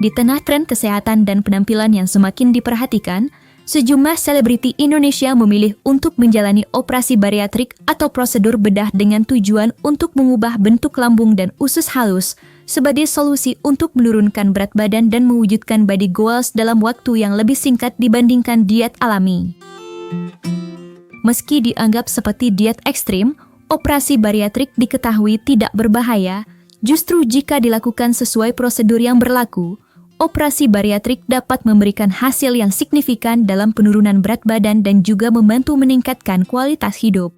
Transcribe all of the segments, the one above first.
Di tengah tren kesehatan dan penampilan yang semakin diperhatikan, sejumlah selebriti Indonesia memilih untuk menjalani operasi bariatrik atau prosedur bedah dengan tujuan untuk mengubah bentuk lambung dan usus halus sebagai solusi untuk menurunkan berat badan dan mewujudkan body goals dalam waktu yang lebih singkat dibandingkan diet alami. Meski dianggap seperti diet ekstrim, operasi bariatrik diketahui tidak berbahaya. Justru jika dilakukan sesuai prosedur yang berlaku, operasi bariatrik dapat memberikan hasil yang signifikan dalam penurunan berat badan dan juga membantu meningkatkan kualitas hidup.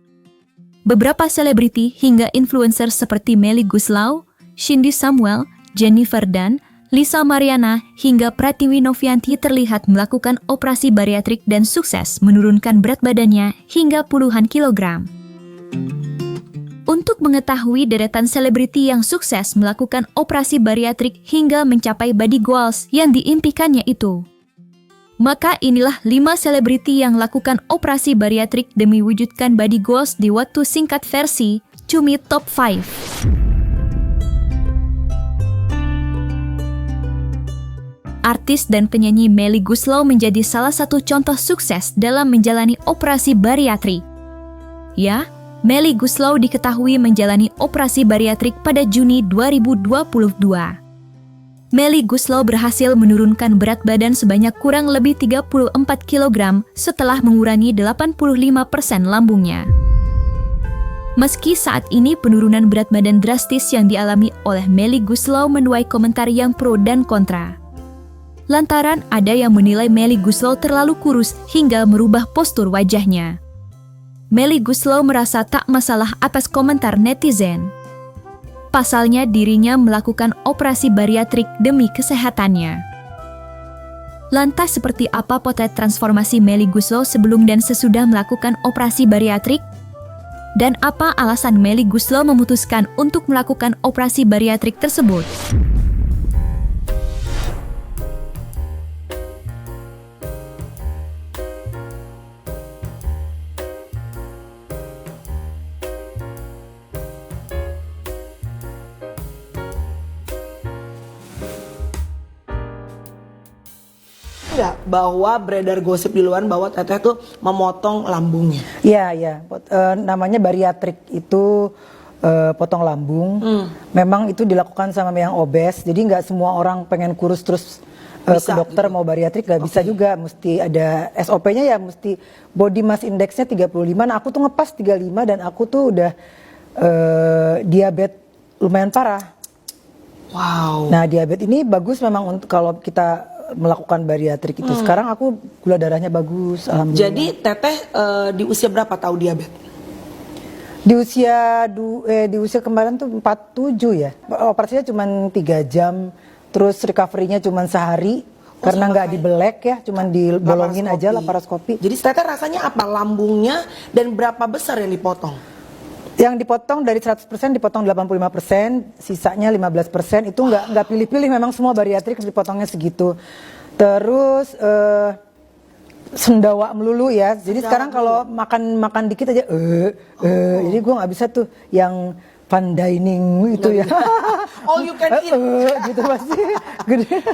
Beberapa selebriti hingga influencer seperti Melly Goeslaw, Shindy Samuel, Jennifer Dunn, Lisa Mariana, hingga Pratiwi Novianti terlihat melakukan operasi bariatrik dan sukses menurunkan berat badannya hingga puluhan kilogram. Untuk mengetahui deretan selebriti yang sukses melakukan operasi bariatrik hingga mencapai body goals yang diimpikannya itu, maka inilah 5 selebriti yang lakukan operasi bariatrik demi wujudkan body goals di waktu singkat versi Cumi Top 5. Artis dan penyanyi Melly Goeslaw menjadi salah satu contoh sukses dalam menjalani operasi bariatrik. Ya, Melly Goeslaw diketahui menjalani operasi bariatrik pada Juni 2022. Melly Goeslaw berhasil menurunkan berat badan sebanyak kurang lebih 34 kg setelah mengurangi 85% lambungnya. Meski saat ini penurunan berat badan drastis yang dialami oleh Melly Goeslaw menuai komentar yang pro dan kontra. Lantaran ada yang menilai Melly Goeslaw terlalu kurus hingga merubah postur wajahnya. Melly Goeslaw merasa tak masalah atas komentar netizen. Pasalnya dirinya melakukan operasi bariatrik demi kesehatannya. Lantas seperti apa potret transformasi Melly Goeslaw sebelum dan sesudah melakukan operasi bariatrik? Dan apa alasan Melly Goeslaw memutuskan untuk melakukan operasi bariatrik tersebut? Enggak, bahwa beredar gosip di luar bahwa Teteh tuh memotong lambungnya. Iya. Namanya bariatrik itu potong lambung. Memang itu dilakukan sama yang obes. Jadi nggak semua orang pengen kurus terus ke dokter gitu. Mau bariatrik nggak bisa juga. Mesti ada SOP-nya ya, mesti body mass index-nya 35. Nah aku tuh ngepas 35 dan aku tuh udah diabetes lumayan parah. Wow. Nah diabetes ini bagus memang untuk kalau kita melakukan bariatrik itu. Sekarang aku gula darahnya bagus, alhamdulillah. Jadi Teteh di usia berapa tahu diabetes? Di usia kemarin tuh 47 ya. Operasinya cuma 3 jam, terus recovery-nya cuma sehari. Karena nggak dibelek ya, cuma dibolongin aja laparoskopi. Jadi Teteh rasanya apa? Lambungnya dan berapa besar yang dipotong? Yang dipotong dari 100% dipotong 85%, sisanya 15%. Itu nggak pilih-pilih, memang semua bariatrik dipotongnya segitu. Terus sendawa melulu ya. Jadi sekarang kalau makan dikit aja jadi gue nggak bisa tuh yang fine dining itu ya. All you can eat. Gitu pasti gede.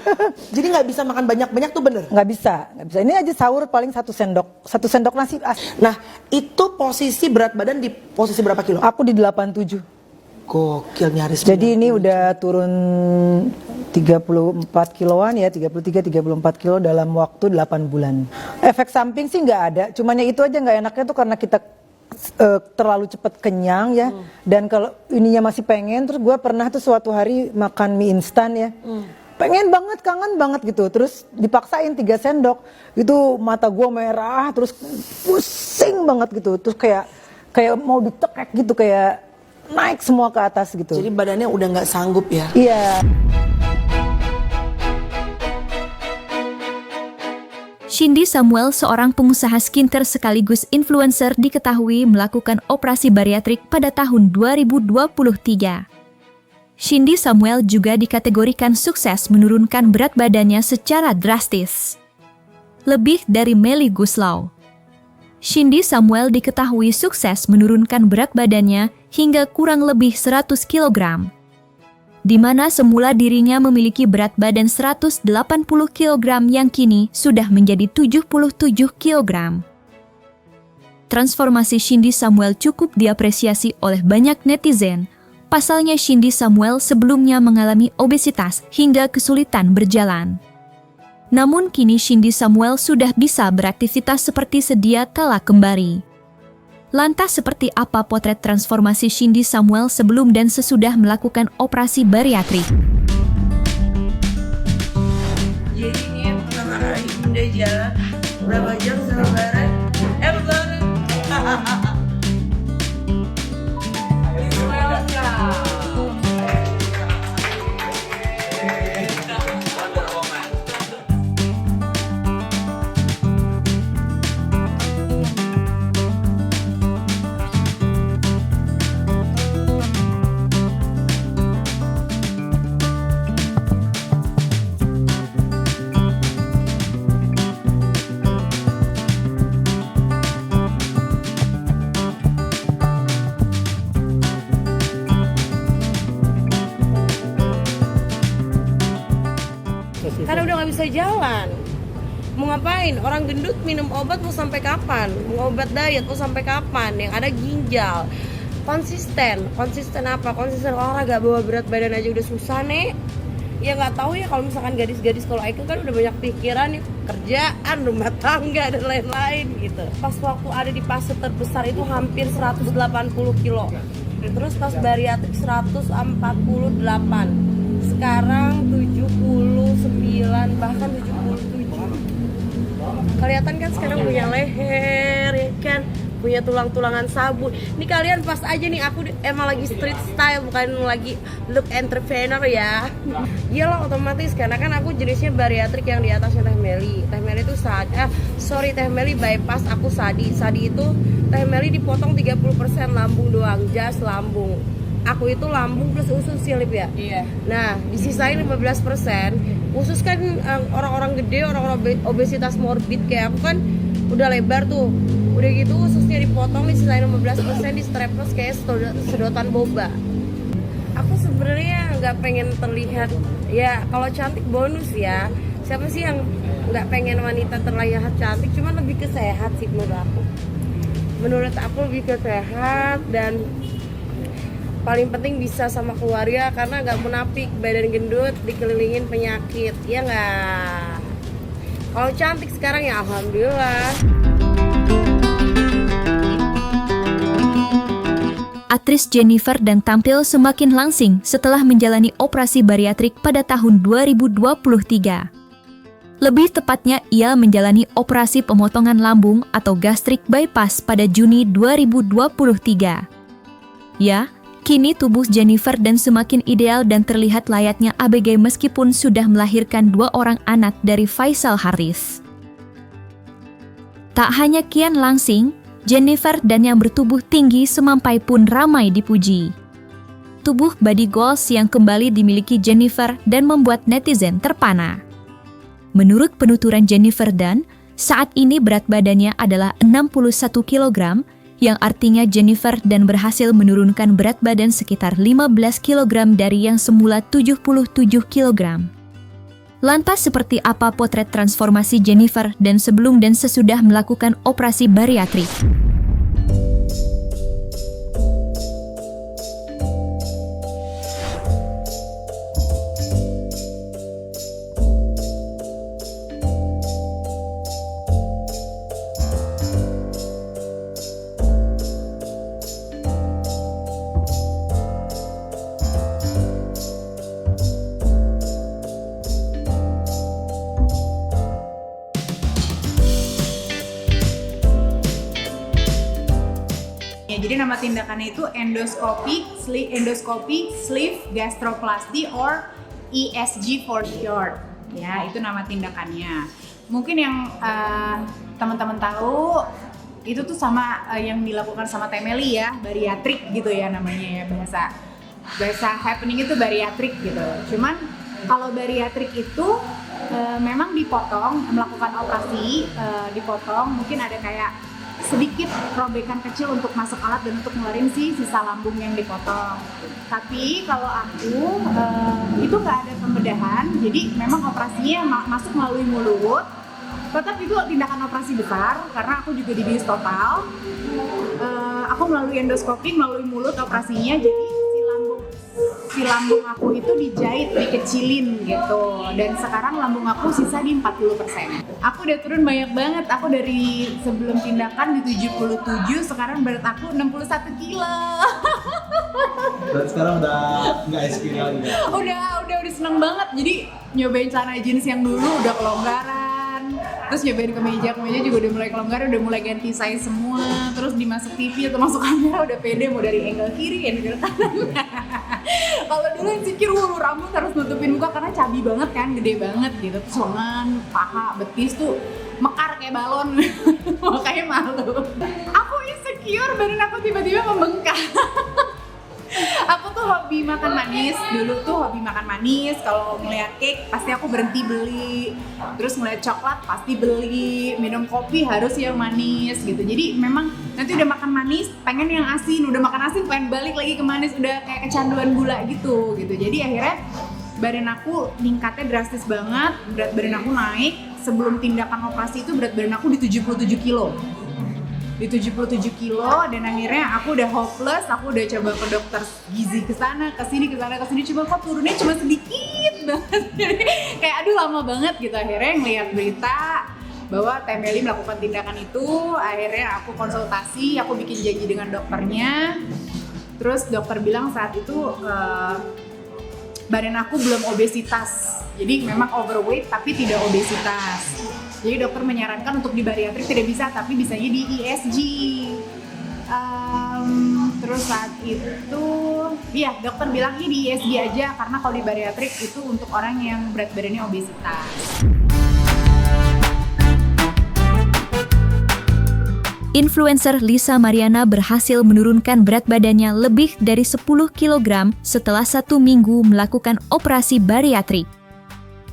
Jadi nggak bisa makan banyak-banyak tuh bener? Nggak bisa. Ini aja sahur paling 1 sendok nasi. Nah itu posisi berat badan di posisi berapa kilo? Aku di 87. Gokil, nyaris. Jadi ini udah turun 34 kiloan ya, 34 kilo dalam waktu 8 bulan. Efek samping sih nggak ada, cuman ya itu aja nggak enaknya tuh karena kita terlalu cepat kenyang ya. Dan kalau ininya masih pengen, terus gue pernah tuh suatu hari makan mie instan ya. Pengen banget, kangen banget gitu. Terus dipaksain 3 sendok, itu mata gue merah, terus pusing banget gitu. Terus kayak mau ditekek gitu, kayak naik semua ke atas gitu. Jadi badannya udah nggak sanggup ya? Iya. Shindy Samuel, seorang pengusaha skincare sekaligus influencer, diketahui melakukan operasi bariatrik pada tahun 2023. Shindy Samuel juga dikategorikan sukses menurunkan berat badannya secara drastis. Lebih dari Melly Goeslaw, Shindy Samuel diketahui sukses menurunkan berat badannya hingga kurang lebih 100 kg. di mana semula dirinya memiliki berat badan 180 kg yang kini sudah menjadi 77 kg. Transformasi Shindy Samuel cukup diapresiasi oleh banyak netizen. Pasalnya Shindy Samuel sebelumnya mengalami obesitas hingga kesulitan berjalan. Namun kini Shindy Samuel sudah bisa beraktivitas seperti sedia kala kembali. Lantas seperti apa potret transformasi Shindy Samuel sebelum dan sesudah melakukan operasi bariatrik? Jadi ini yang pertama kali Bunda jalan berapa jam selebaran? Lebaran. Karena udah nggak bisa jalan. Mau ngapain? Orang gendut minum obat mau sampai kapan? Mau obat diet mau sampai kapan? Yang ada ginjal. Konsisten apa? Konsisten olahraga, bawa berat badan aja udah susah nih. Ya nggak tahu ya kalau misalkan gadis-gadis kalau Aikel kan udah banyak pikiran nih, kerjaan, rumah tangga dan lain-lain gitu. Pas waktu ada di fase terbesar itu hampir 180 kilo. Terus pas bariatrik 148. Sekarang 79 bahkan 77. Kelihatan kan sekarang punya leher ya kan, punya tulang-tulangan sabun. Ini kalian pas aja nih aku emang lagi street style bukan lagi look entrepreneur ya. Iyalah otomatis karena kan aku jenisnya bariatrik yang di atasnya Teh Meli. Teh Meli itu Teh Meli bypass, aku Sadi. Sadi itu Teh Meli dipotong 30% lambung doang, jas lambung. Aku itu lambung plus usus silip ya. Iya. Nah, disisain 15%. Usus kan orang-orang gede, orang-orang obesitas morbid kayak aku kan udah lebar tuh. Udah gitu ususnya dipotong, disisain 15% di strapless kayak sedotan boba. Aku sebenarnya nggak pengen terlihat ya kalau cantik bonus ya. Siapa sih yang nggak pengen wanita terlihat cantik? Cuman lebih ke sehat sih menurut aku. Menurut aku lebih ke sehat dan paling penting bisa sama keluarga karena nggak munafik badan gendut dikelilingin penyakit ya nggak. Kalau cantik sekarang ya alhamdulillah. Aktris Jennifer dan tampil semakin langsing setelah menjalani operasi bariatrik pada tahun 2023. Lebih tepatnya ia menjalani operasi pemotongan lambung atau gastric bypass pada Juni 2023. Ya, kini tubuh Jennifer dan semakin ideal dan terlihat layaknya ABG meskipun sudah melahirkan 2 orang anak dari Faisal Harris. Tak hanya kian langsing, Jennifer dan yang bertubuh tinggi semampai pun ramai dipuji. Tubuh body goals yang kembali dimiliki Jennifer dan membuat netizen terpana. Menurut penuturan Jennifer Dunn, saat ini berat badannya adalah 61 kg, yang artinya Jennifer dan berhasil menurunkan berat badan sekitar 15 kg dari yang semula 77 kg. Lantas seperti apa potret transformasi Jennifer dan sebelum dan sesudah melakukan operasi bariatrik? Jadi nama tindakannya itu endoscopic sleeve gastroplasty or ESG for short. Ya, itu nama tindakannya. Mungkin yang teman-teman tahu itu tuh sama yang dilakukan sama Teh Meli ya, bariatrik gitu ya namanya ya, bahasa happening itu bariatrik gitu. Cuman kalau bariatrik itu memang dipotong, melakukan operasi dipotong, mungkin ada kayak sedikit robekan kecil untuk masuk alat dan untuk ngeluarin sisa lambung yang dipotong. Tapi kalau aku itu nggak ada pembedahan, jadi memang operasinya masuk melalui mulut. Tetap itu tindakan operasi besar karena aku juga dibius total. Aku melalui endoskopi, melalui mulut operasinya, jadi si lambung aku itu dijahit, dikecilin gitu. Dan sekarang lambung aku sisa di 40%. Aku udah turun banyak banget. Aku dari sebelum tindakan di 77, sekarang berat aku 61 kilo. Berarti sekarang udah nggak SQ lagi ya? Udah seneng banget. Jadi nyobain celana jeans yang dulu udah kelonggaran. Terus nyobain kemeja juga udah mulai kelonggaran, udah mulai ganti size semua. Terus dimasuk TV atau masuk kamera udah pede, mau dari angle kiri, angle kanan. Kalau dulu insecure, rambut harus nutupin muka karena cabi banget kan, gede banget gitu. Terus lengan, paha, betis tuh mekar kayak balon. Makanya malu. Aku insecure, badan aku tiba-tiba membengkak. Aku tuh hobi makan manis, dulu tuh hobi makan manis. Kalau ngeliat cake pasti aku berhenti beli. Terus ngeliat coklat pasti beli. Minum kopi harus yang manis gitu. Jadi memang nanti udah makan manis pengen yang asin, udah makan asin pengen balik lagi ke manis, udah kayak kecanduan gula gitu. Jadi akhirnya badan aku ningkatnya drastis banget. Berat badan aku naik. Sebelum tindakan operasi itu berat badan aku di 77 kilo. Di 77 kilo, dan akhirnya aku udah hopeless. Aku udah coba ke dokter gizi kesana, kesini, cuma kok turunnya cuma sedikit banget. Jadi kayak aduh lama banget gitu. Akhirnya ngeliat berita bahwa Teh Meli melakukan tindakan itu. Akhirnya aku konsultasi, aku bikin janji dengan dokternya. Terus dokter bilang saat itu badan aku belum obesitas. Jadi memang overweight tapi tidak obesitas. Jadi dokter menyarankan untuk di bariatrik tidak bisa, tapi bisanya di ESG. Terus saat itu, ya dokter bilangnya di ESG aja karena kalau di bariatrik itu untuk orang yang berat badannya obesitas. Influencer Lisa Mariana berhasil menurunkan berat badannya lebih dari 10 kg setelah 1 minggu melakukan operasi bariatrik.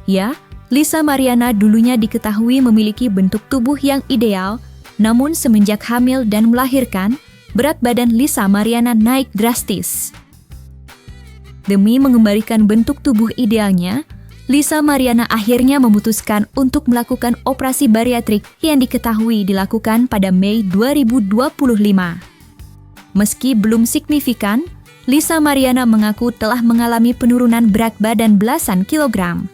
Ya, Lisa Mariana dulunya diketahui memiliki bentuk tubuh yang ideal, namun semenjak hamil dan melahirkan, berat badan Lisa Mariana naik drastis. Demi mengembalikan bentuk tubuh idealnya, Lisa Mariana akhirnya memutuskan untuk melakukan operasi bariatrik yang diketahui dilakukan pada Mei 2025. Meski belum signifikan, Lisa Mariana mengaku telah mengalami penurunan berat badan belasan kilogram.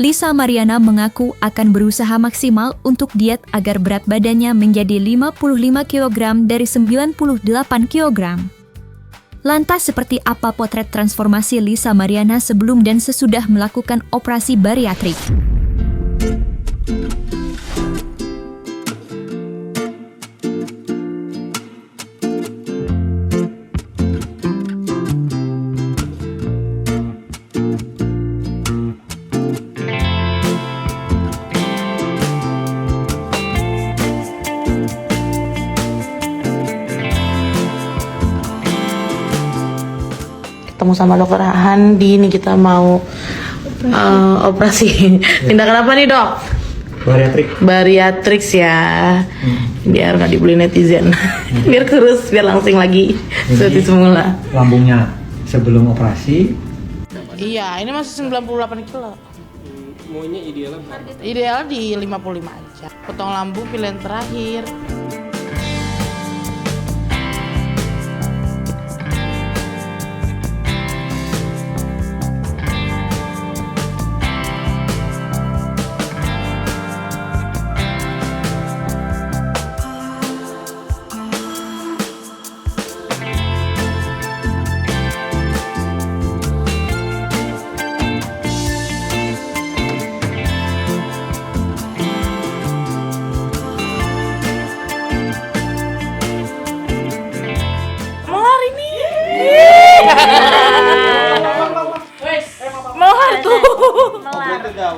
Lisa Mariana mengaku akan berusaha maksimal untuk diet agar berat badannya menjadi 55 kg dari 98 kg. Lantas seperti apa potret transformasi Lisa Mariana sebelum dan sesudah melakukan operasi bariatrik? Ketemu sama dokter Handi, nih kita mau operasi. Tindakan apa nih dok? Bariatrik ya. Biar nggak dibully netizen. Biar kurus, biar langsing lagi seperti semula. Lambungnya sebelum operasi? Iya, ini masih 98 kilo. Maunya idealnya berapa? Ideal di 55 aja. Potong lambung pilihan terakhir. Mahal tuh.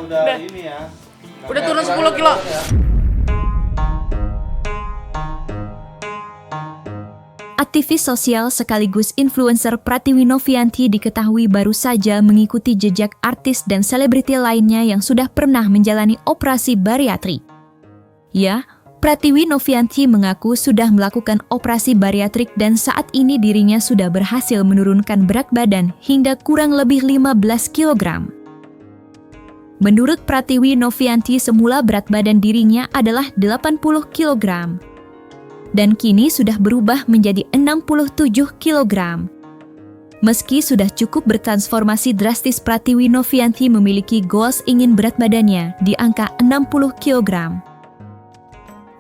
Udah ini ya. Udah turun 10 kilo. Aktivis sosial sekaligus influencer Pratiwi Novianti diketahui baru saja mengikuti jejak artis dan selebriti lainnya yang sudah pernah menjalani operasi bariatrik. Ya, Pratiwi Novianti mengaku sudah melakukan operasi bariatrik dan saat ini dirinya sudah berhasil menurunkan berat badan hingga kurang lebih 15 kg. Menurut Pratiwi Novianti, semula berat badan dirinya adalah 80 kg dan kini sudah berubah menjadi 67 kg. Meski sudah cukup bertransformasi drastis, Pratiwi Novianti memiliki goals ingin berat badannya di angka 60 kg.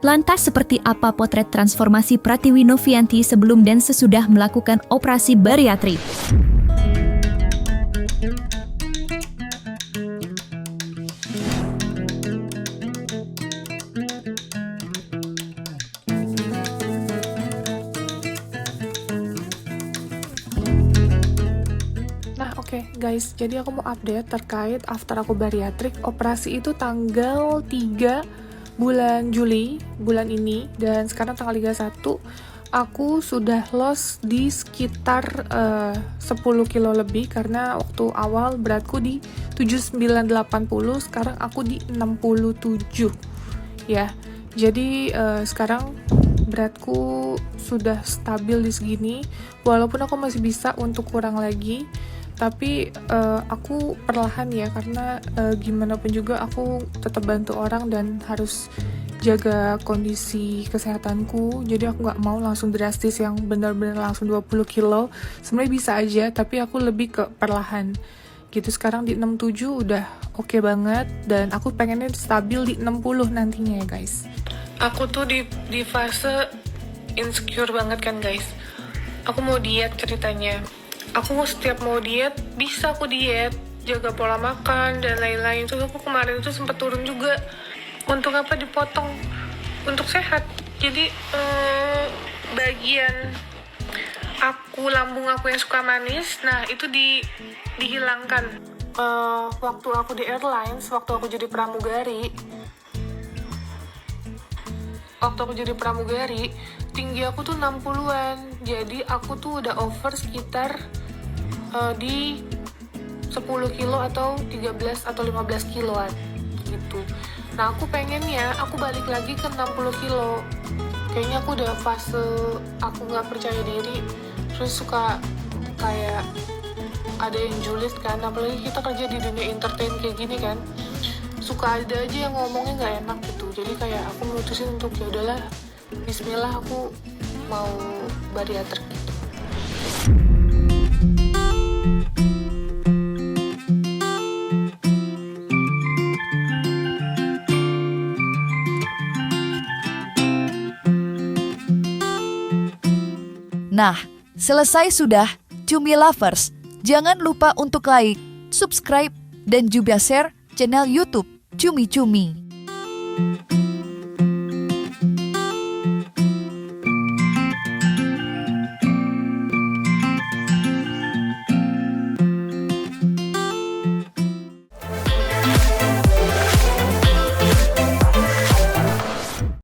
Lantas seperti apa potret transformasi Pratiwi Novianti sebelum dan sesudah melakukan operasi bariatrik? Oke guys, jadi aku mau update terkait after aku bariatrik. Operasi itu tanggal 3 bulan Juli, bulan ini, dan sekarang tanggal 31 aku sudah loss di sekitar 10 kilo lebih, karena waktu awal beratku di 7980, sekarang aku di 67 ya. Jadi sekarang beratku sudah stabil di segini, walaupun aku masih bisa untuk kurang lagi, tapi aku perlahan ya, karena gimana pun juga aku tetap bantu orang dan harus jaga kondisi kesehatanku. Jadi aku nggak mau langsung drastis yang benar-benar langsung 20 kilo. Sebenarnya bisa aja, tapi aku lebih ke perlahan gitu. Sekarang di 67 udah oke banget, dan aku pengennya stabil di 60 nantinya ya guys. Aku tuh di fase insecure banget kan guys. Aku mau diet ceritanya. Aku setiap mau diet, bisa aku diet, jaga pola makan dan lain-lain. Terus aku kemarin itu sempat turun juga. Untuk apa dipotong? Untuk sehat. Jadi bagian lambung aku yang suka manis, nah itu dihilangkan. Waktu aku di airlines, waktu aku jadi pramugari, tinggi aku tuh 60-an. Jadi aku tuh udah over sekitar di 10 kilo atau 13 atau 15 kiloan gitu. Nah aku pengennya aku balik lagi ke 60 kilo. Kayaknya aku udah fase aku gak percaya diri, terus suka kayak ada yang julid kan, apalagi kita kerja di dunia entertain kayak gini kan, suka ada aja yang ngomongnya gak enak gitu. Jadi kayak aku memutusin untuk ya udahlah, bismillah aku mau bariatrik gitu. Nah, selesai sudah, Cumi Lovers. Jangan lupa untuk like, subscribe, dan juga share channel YouTube Cumi Cumi.